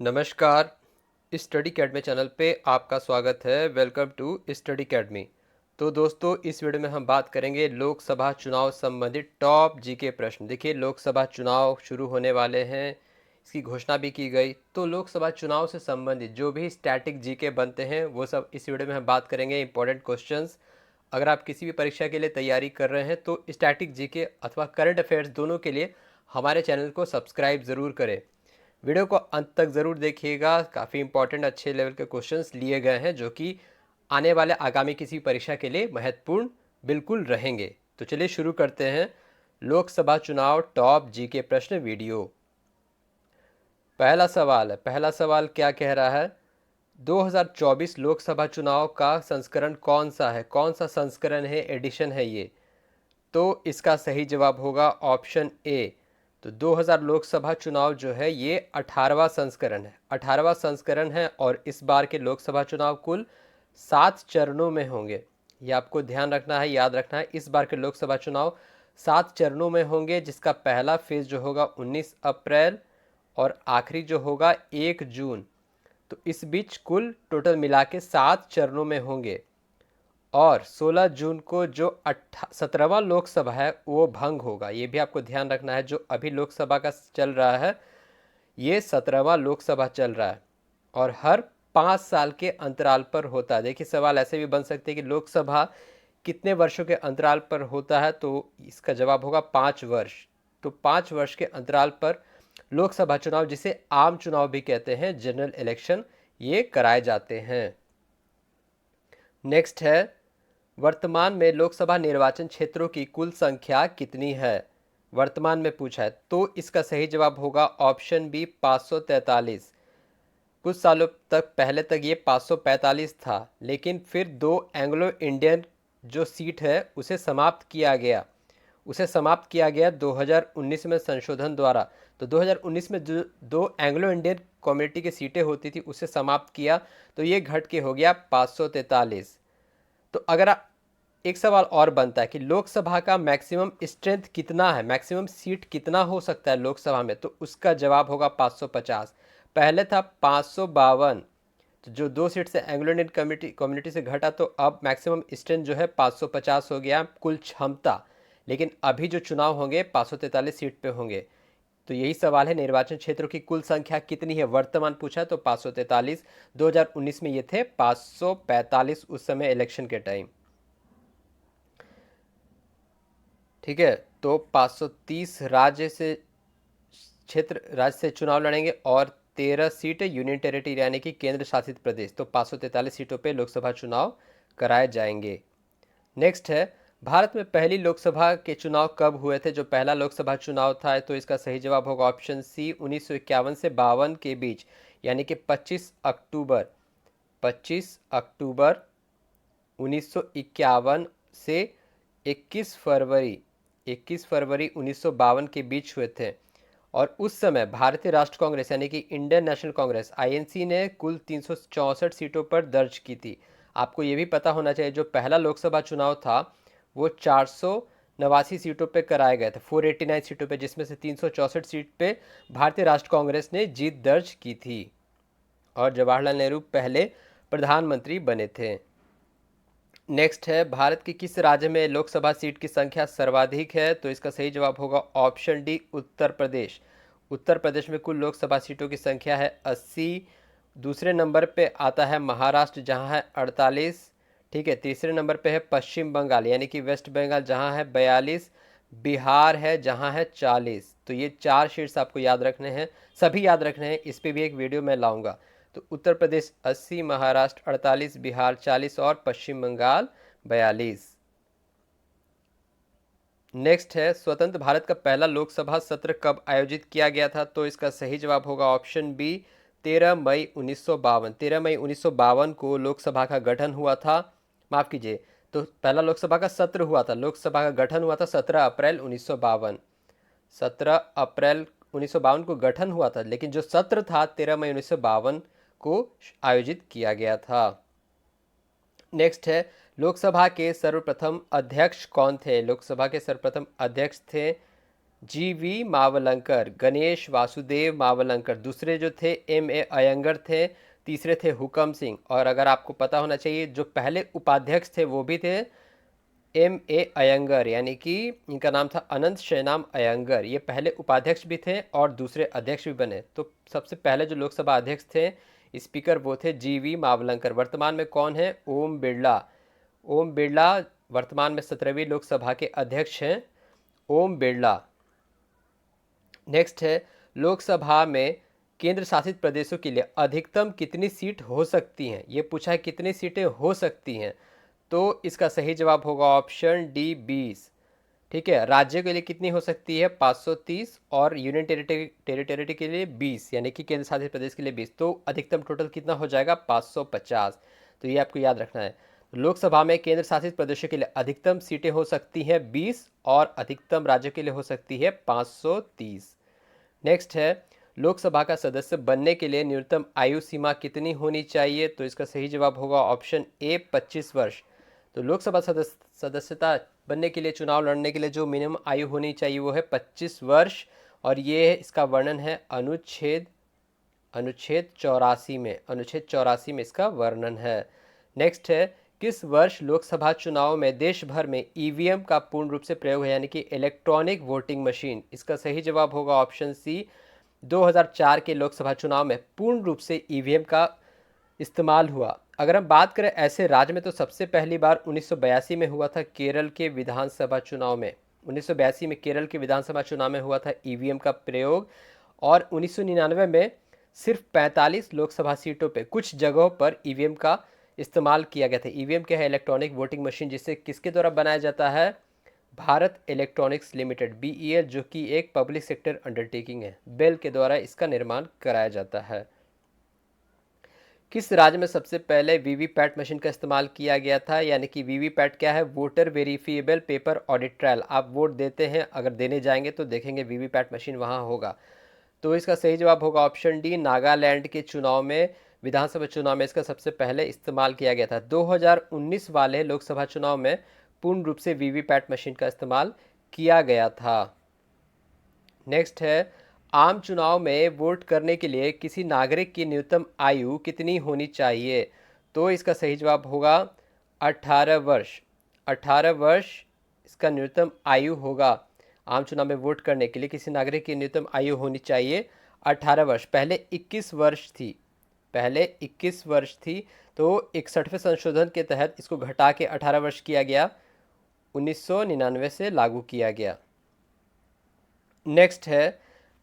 नमस्कार। Study academy channel पे आपका स्वागत है। Welcome to study academy. तो दोस्तों, इस वीडियो में हम बात करेंगे लोकसभा चुनाव संबंधित टॉप जीके प्रश्न। देखिए, लोकसभा चुनाव शुरू होने वाले हैं, इसकी घोषणा भी की गई। तो लोकसभा चुनाव से संबंधित जो भी स्टैटिक जीके बनते हैं वो सब इस वीडियो में हम बात करेंगे। इंपॉर्टेंट क्वेश्चंस, अगर आप किसी भी परीक्षा के लिए तैयारी कर रहे हैं तो स्टैटिक जीके अथवा करंट अफेयर्स दोनों के लिए हमारे चैनल को सब्सक्राइब ज़रूर करें। वीडियो को अंत तक ज़रूर देखिएगा। काफ़ी इंपॉर्टेंट अच्छे लेवल के क्वेश्चंस लिए गए हैं जो कि आने वाले आगामी किसी परीक्षा के लिए महत्वपूर्ण बिल्कुल रहेंगे। तो चलिए शुरू करते हैं लोकसभा चुनाव टॉप जीके प्रश्न वीडियो। पहला सवाल क्या कह रहा है? 2024 लोकसभा चुनाव का संस्करण कौन सा है? कौन सा संस्करण है, एडिशन है ये? तो इसका सही जवाब होगा ऑप्शन ए। तो 2000 लोकसभा चुनाव जो है ये 18वां संस्करण है। 18वां संस्करण है और इस बार के लोकसभा चुनाव कुल 7 चरणों में होंगे। ये आपको ध्यान रखना है, याद रखना है। इस बार के लोकसभा चुनाव 7 चरणों में होंगे, जिसका पहला फेज जो होगा 19 अप्रैल और आखिरी जो होगा 1 जून। तो इस बीच कुल टोटल मिला के 7 चरणों में होंगे और 16 जून को जो 17वां लोकसभा है वो भंग होगा। ये भी आपको ध्यान रखना है। जो अभी लोकसभा का चल रहा है ये 17वां लोकसभा चल रहा है और हर 5 साल के अंतराल पर होता है। देखिए, सवाल ऐसे भी बन सकते हैं कि लोकसभा कितने वर्षों के अंतराल पर होता है, तो इसका जवाब होगा 5 वर्ष। तो 5 वर्ष के अंतराल पर लोकसभा चुनाव, जिसे आम चुनाव भी कहते हैं, जनरल इलेक्शन, ये कराए जाते हैं। नेक्स्ट है, वर्तमान में लोकसभा निर्वाचन क्षेत्रों की कुल संख्या कितनी है? वर्तमान में पूछा है, तो इसका सही जवाब होगा ऑप्शन बी 543। कुछ सालों तक पहले तक ये 545 था, लेकिन फिर 2 एंग्लो इंडियन जो सीट है उसे समाप्त किया गया 2019 में संशोधन द्वारा। तो 2019 में जो 2 एंग्लो इंडियन कम्युनिटी की सीटें होती थी उसे समाप्त किया, तो ये घट के हो गया 543। तो अगर एक सवाल और बनता है कि लोकसभा का मैक्सिमम स्ट्रेंथ कितना है, मैक्सिमम सीट कितना हो सकता है लोकसभा में, तो उसका जवाब होगा 550। पहले था 552। तो जो 2 सीट से एंग्लो इंडियन कम्युनिटी से घटा, तो अब मैक्सिमम स्ट्रेंथ जो है 550 हो गया कुल क्षमता। लेकिन अभी जो चुनाव होंगे 543 सीट पे होंगे। तो यही सवाल है, निर्वाचन क्षेत्रों की कुल संख्या कितनी है? वर्तमान पूछा तो 543। 2019 में ये थे 545 उस समय इलेक्शन के टाइम। ठीक है, तो 530 राज्य से चुनाव लड़ेंगे और 13 सीटें यूनियन टेरिटरी यानी कि केंद्र शासित प्रदेश। तो 543 सीटों पे लोकसभा चुनाव कराए जाएंगे। नेक्स्ट है, भारत में पहली लोकसभा के चुनाव कब हुए थे? जो पहला लोकसभा चुनाव था, तो इसका सही जवाब होगा ऑप्शन सी 1951 से 52 के बीच, यानी कि 25 अक्टूबर 1951 से 21 फरवरी 1952 के बीच हुए थे। और उस समय भारतीय राष्ट्र कांग्रेस यानी कि इंडियन नेशनल कांग्रेस आईएनसी ने कुल 364 सीटों पर दर्ज की थी। आपको ये भी पता होना चाहिए, जो पहला लोकसभा चुनाव था वो 489 सीटों पे कराए गए थे, 489 सीटों पे, जिसमें से 364 सीट पे भारतीय राष्ट्र कांग्रेस ने जीत दर्ज की थी और जवाहरलाल नेहरू पहले प्रधानमंत्री बने थे। नेक्स्ट है, भारत के किस राज्य में लोकसभा सीट की संख्या सर्वाधिक है? तो इसका सही जवाब होगा ऑप्शन डी उत्तर प्रदेश। उत्तर प्रदेश में कुल लोकसभा सीटों की संख्या है 80। दूसरे नंबर पे आता है महाराष्ट्र जहां है 48। ठीक है, तीसरे नंबर पे है पश्चिम बंगाल यानी कि वेस्ट बंगाल जहां है 42। बिहार है जहां है 40। तो ये 4 सीट्स आपको याद रखने हैं, सभी याद रखने हैं। इस पर भी एक वीडियो मैं लाऊंगा। तो उत्तर प्रदेश 80, महाराष्ट्र 48, बिहार 40 और पश्चिम बंगाल 42। नेक्स्ट है, स्वतंत्र भारत का पहला लोकसभा सत्र कब आयोजित किया गया था? तो इसका सही जवाब होगा ऑप्शन बी 13 मई 1952। 13 मई 1952 को लोकसभा का गठन हुआ था। माफ कीजिए, तो पहला लोकसभा का सत्र हुआ था, लोकसभा का गठन हुआ था 17 अप्रैल 1952। 17 अप्रैल 1952 को गठन हुआ था, लेकिन जो सत्र था 13 मई 1952 को आयोजित किया गया था। नेक्स्ट है, लोकसभा के सर्वप्रथम अध्यक्ष कौन थे? लोकसभा के सर्वप्रथम अध्यक्ष थे GV मावलंकर, गणेश वासुदेव मावलंकर। दूसरे जो थे MA अयंगर थे। तीसरे थे हुकम सिंह। और अगर आपको पता होना चाहिए जो पहले उपाध्यक्ष थे वो भी थे MA अयंगर, यानी कि इनका नाम था अनंत शयनाम अयंगर। ये पहले उपाध्यक्ष भी थे और दूसरे अध्यक्ष भी बने। तो सबसे पहले जो लोकसभा अध्यक्ष थे, स्पीकर, वो थे GV मावलंकर। वर्तमान में कौन है? ओम बिरला। ओम बिरला वर्तमान में 17वीं लोकसभा के अध्यक्ष हैं, ओम बिरला। नेक्स्ट है, लोकसभा में केंद्र शासित प्रदेशों के लिए अधिकतम कितनी सीट हो सकती हैं? ये पूछा है कितनी सीटें हो सकती हैं, तो इसका सही जवाब होगा ऑप्शन डी 20। ठीक है, राज्य के लिए कितनी हो सकती है? 530, और यूनियन टेरिटरी के लिए 20, यानी कि केंद्र शासित प्रदेश के लिए 20। तो अधिकतम टोटल कितना हो जाएगा? 550। तो ये आपको याद रखना है। लोकसभा में केंद्र शासित प्रदेशों के लिए अधिकतम सीटें हो सकती हैं 20, और अधिकतम राज्यों के लिए हो सकती है 530। नेक्स्ट है, लोकसभा का सदस्य बनने के लिए न्यूनतम आयु सीमा कितनी होनी चाहिए? तो इसका सही जवाब होगा ऑप्शन ए 25 वर्ष। तो लोकसभा सदस्यता बनने के लिए, चुनाव लड़ने के लिए जो मिनिमम आयु होनी चाहिए वो है 25 वर्ष। और ये इसका वर्णन है अनुच्छेद 84 में। अनुच्छेद 84 में इसका वर्णन है। नेक्स्ट है, किस वर्ष लोकसभा चुनाव में देश भर में ईवीएम का पूर्ण रूप से प्रयोग है, यानी कि इलेक्ट्रॉनिक वोटिंग मशीन? इसका सही जवाब होगा ऑप्शन सी 2004 के लोकसभा चुनाव में पूर्ण रूप से ईवीएम का इस्तेमाल हुआ। अगर हम बात करें ऐसे राज्य में, तो सबसे पहली बार 1982 में हुआ था केरल के विधानसभा चुनाव में। 1982 में केरल के विधानसभा चुनाव में हुआ था ईवीएम का प्रयोग। और 1999 में सिर्फ 45 लोकसभा सीटों पे कुछ जगहों पर ईवीएम का इस्तेमाल किया गया था। ईवीएम क्या है? इलेक्ट्रॉनिक वोटिंग मशीन, जिसे किसके द्वारा बनाया जाता है? भारत इलेक्ट्रॉनिक्स लिमिटेड, BEL, जो कि एक पब्लिक सेक्टर अंडरटेकिंग है। बेल के द्वारा इसका निर्माण कराया जाता है। किस राज्य में सबसे पहले वीवीपैट मशीन का इस्तेमाल किया गया था? यानी कि वीवीपैट क्या है? Voter verifiable paper audit trial. आप वोट देते हैं, अगर देने जाएंगे तो देखेंगे वीवीपैट मशीन वहाँ होगा। तो इसका सही जवाब होगा ऑप्शन डी, नागालैंड के चुनाव में, विधानसभा चुनाव में इसका सबसे पहले इस्तेमाल किया गया था। 2019 वाले लोकसभा चुनाव में पूर्ण रूप से वीवीपैट मशीन का इस्तेमाल किया गया था। नेक्स्ट है, आम चुनाव में वोट करने के लिए किसी नागरिक की न्यूनतम आयु कितनी होनी चाहिए? तो इसका सही जवाब होगा 18 वर्ष। 18 वर्ष इसका न्यूनतम आयु होगा। आम चुनाव में वोट करने के लिए किसी नागरिक की न्यूनतम आयु होनी चाहिए 18 वर्ष। पहले 21 वर्ष थी, पहले 21 वर्ष थी। तो 61वें संशोधन के तहत इसको घटा के 18 वर्ष किया गया, 1999 से लागू किया गया। नेक्स्ट है,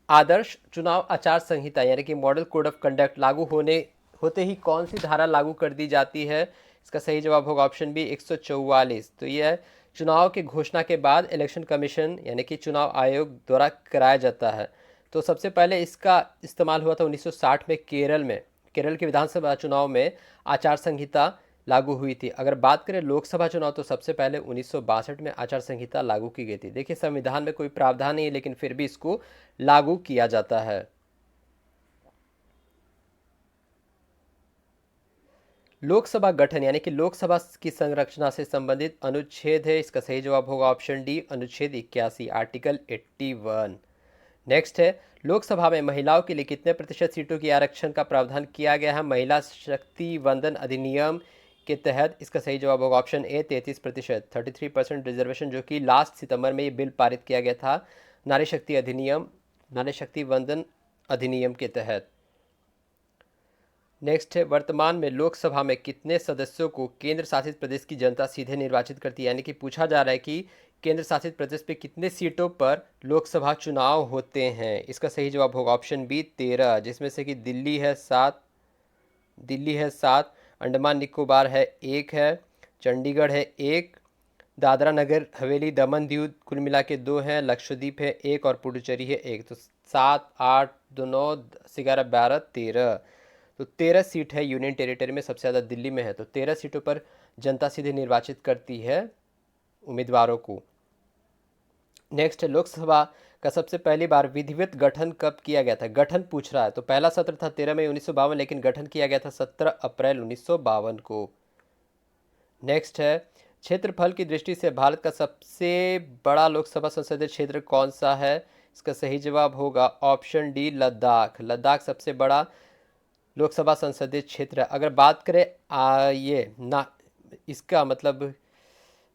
आदर्श चुनाव आचार संहिता यानी कि मॉडल कोड ऑफ कंडक्ट लागू होते ही कौन सी धारा लागू कर दी जाती है? इसका सही जवाब होगा ऑप्शन बी 144। तो यह चुनाव की घोषणा के बाद इलेक्शन कमीशन यानी कि चुनाव आयोग द्वारा कराया जाता है। तो सबसे पहले इसका इस्तेमाल हुआ था 1960 में केरल में। केरल के विधानसभा चुनाव में आचार संहिता लागू हुई थी। अगर बात करें लोकसभा चुनाव, तो सबसे पहले 1962 में आचार संहिता लागू की गई थी। देखिए, संविधान में कोई प्रावधान नहीं है, लेकिन फिर भी इसको लागू किया जाता है। लोकसभा गठन यानी कि लोकसभा की संरचना से संबंधित अनुच्छेद है। इसका सही जवाब होगा ऑप्शन डी, अनुच्छेद 81, आर्टिकल 81। नेक्स्ट है, लोकसभा में महिलाओं के लिए कितने प्रतिशत सीटों की आरक्षण का प्रावधान किया गया है महिला शक्ति वंदन अधिनियम के तहत? इसका सही जवाब होगा ऑप्शन ए 33%, 33% रिजर्वेशन, जो कि लास्ट सितंबर में ये बिल पारित किया गया था नारी शक्ति अधिनियम, नारी शक्ति वंदन अधिनियम के तहत। नेक्स्ट है, वर्तमान में लोकसभा में कितने सदस्यों को केंद्र शासित प्रदेश की जनता सीधे निर्वाचित करती है? यानी कि पूछा जा रहा है कि केंद्र शासित प्रदेश पे कितने सीटों पर लोकसभा चुनाव होते हैं। इसका सही जवाब होगा ऑप्शन बी 13, जिसमें से कि दिल्ली है 7, अंडमान निकोबार है 1 है, चंडीगढ़ है 1, दादरा नगर हवेली दमन दीव कुल मिला के 2 हैं, लक्षद्वीप है 1 और पुडुचेरी है 1। तो 7, 8, 2, 9, 10, 11, 12, 13। तो 13 सीट है यूनियन टेरिटरी में, सबसे ज़्यादा दिल्ली में है। तो 13 सीटों पर जनता सीधे निर्वाचित करती है उम्मीदवारों को। नेक्स्ट है, लोकसभा का सबसे पहली बार विधिवत गठन कब किया गया था? गठन पूछ रहा है। तो पहला सत्र था 13 मई 1952, लेकिन गठन किया गया था 17 अप्रैल 1952 को। नेक्स्ट है, क्षेत्रफल की दृष्टि से भारत का सबसे बड़ा लोकसभा संसदीय क्षेत्र कौन सा है? इसका सही जवाब होगा ऑप्शन डी, लद्दाख। लद्दाख सबसे बड़ा लोकसभा संसदीय क्षेत्र है। अगर बात करें ये ना, इसका मतलब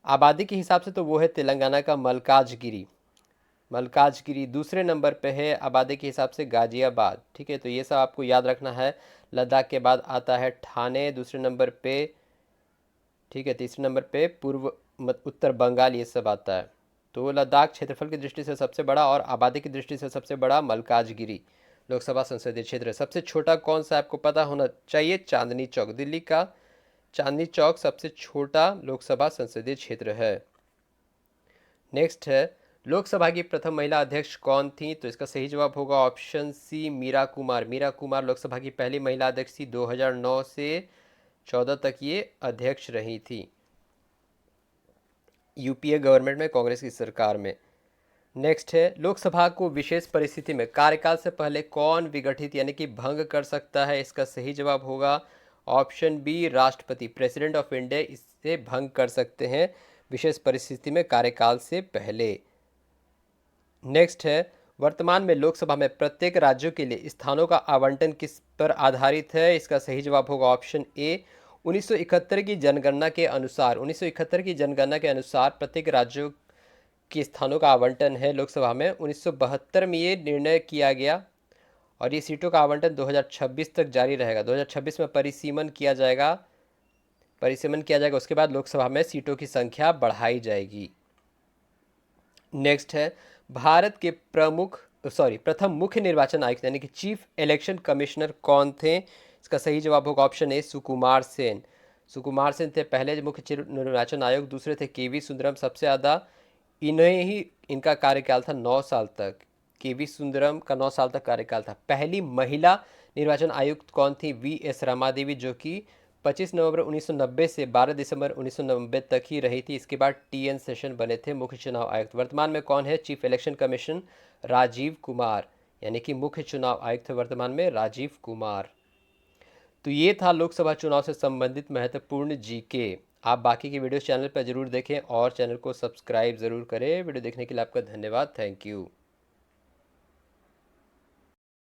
आबादी के हिसाब से तो वो है तेलंगाना का मल्काजगिरी। मल्काजगिरी दूसरे नंबर पे है आबादी के हिसाब से गाजियाबाद। ठीक है, तो ये सब आपको याद रखना है। लद्दाख के बाद आता है ठाणे दूसरे नंबर पे। ठीक है, तीसरे नंबर पे उत्तर बंगाल, ये सब आता है। तो लद्दाख क्षेत्रफल की दृष्टि से सबसे बड़ा और आबादी की दृष्टि से सबसे बड़ा मल्काजगिरी लोकसभा संसदीय क्षेत्र है। सबसे छोटा कौन सा आपको पता होना चाहिए? चांदनी चौक, दिल्ली का चांदनी चौक सबसे छोटा लोकसभा संसदीय क्षेत्र है। नेक्स्ट है, लोकसभा की प्रथम महिला अध्यक्ष कौन थी? तो इसका सही जवाब होगा ऑप्शन सी, मीरा कुमार। मीरा कुमार लोकसभा की पहली महिला अध्यक्ष थी। 2009 से 14 तक ये अध्यक्ष रही थी यूपीए गवर्नमेंट में, कांग्रेस की सरकार में। नेक्स्ट है, लोकसभा को विशेष परिस्थिति में कार्यकाल से पहले कौन विघटित यानी कि भंग कर सकता है? इसका सही जवाब होगा ऑप्शन बी, राष्ट्रपति। प्रेसिडेंट ऑफ इंडिया इससे भंग कर सकते हैं विशेष परिस्थिति में कार्यकाल से पहले। नेक्स्ट है, वर्तमान में लोकसभा में प्रत्येक राज्यों के लिए स्थानों का आवंटन किस पर आधारित है? इसका सही जवाब होगा ऑप्शन ए, 1971 की जनगणना के अनुसार। 1971 की जनगणना के अनुसार प्रत्येक राज्यों के स्थानों का आवंटन है लोकसभा में। 1972 में ये निर्णय किया गया और ये सीटों का आवंटन 2026 तक जारी रहेगा। 2026 में परिसीमन किया जाएगा। उसके बाद लोकसभा में सीटों की संख्या बढ़ाई जाएगी। नेक्स्ट है, भारत के प्रथम मुख्य निर्वाचन आयुक्त यानी कि चीफ इलेक्शन कमिश्नर कौन थे? इसका सही जवाब होगा ऑप्शन ए, सुकुमार सेन। सुकुमार सेन थे पहले मुख्य निर्वाचन आयोग। दूसरे थे केवी सुंदरम। सबसे ज़्यादा इनका कार्यकाल था 9 साल तक। केवी सुंदरम का 9 साल तक कार्यकाल था। पहली महिला निर्वाचन आयुक्त कौन थी? वी.एस. रमादेवी, जो कि 25 नवंबर 1990 से 12 दिसंबर 1990 तक ही रही थी। इसके बाद टी.एन. सेशन बने थे मुख्य चुनाव आयुक्त। वर्तमान में कौन है chief election commission? Rajiv Kumar, यानी कि मुख्य चुनाव आयुक्त वर्तमान में राजीव कुमार। तो ये था लोकसभा चुनाव से संबंधित महत्वपूर्ण जीके। आप बाकी की वीडियो चैनल पर जरूर देखें और चैनल को सब्सक्राइब ज़रूर करें। वीडियो देखने के लिए आपका धन्यवाद। Thank you.